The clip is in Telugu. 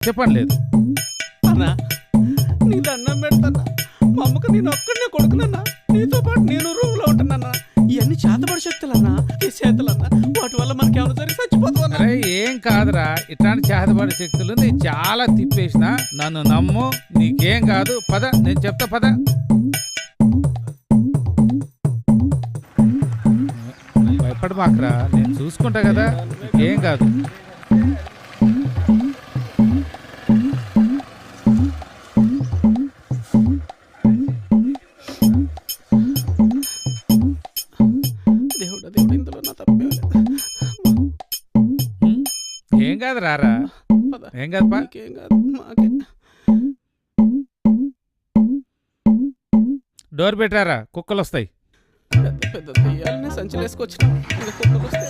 చెప్పండి లేదు. అన్నా నీ దండం పెడతానా, మా అమ్మకు నేను ఒక్కడనే కొడుకునన్నా, నీతో పాటు నేను రూమ్ లో ఉంటున్నా. ఇవన్నీ చేతబడి శక్తులన్నా, ఈ చేతులన్నా, వాటి వల్ల మనకి ఏమైనా జరిగి చచ్చిపోతున్నా. అరే ఏం కాదురా, ఇట్లాంటి చేతబడి శక్తులు నేను చాలా తిప్పేసిన. నన్ను నమ్ము, నీకేం కాదు. పద, నేను చెప్తా పద. భయపడ మాకురా, నేను చూసుకుంటా కదా, ఏం కాదు. దేవుడా దేవుడు, ఇందులో నా తప్పే లేదు. ఏం కాదు రారా, పద, ఏం కాదు పా. నీకేం కాదు, మాకే. డోర్ పెట్టారా, కుక్కలు వస్తాయి. పెద్ద పెద్ద దెయ్యాలనే సంచలేసుకొచ్చినా, ఇంకా కుక్కలు వస్తాయి.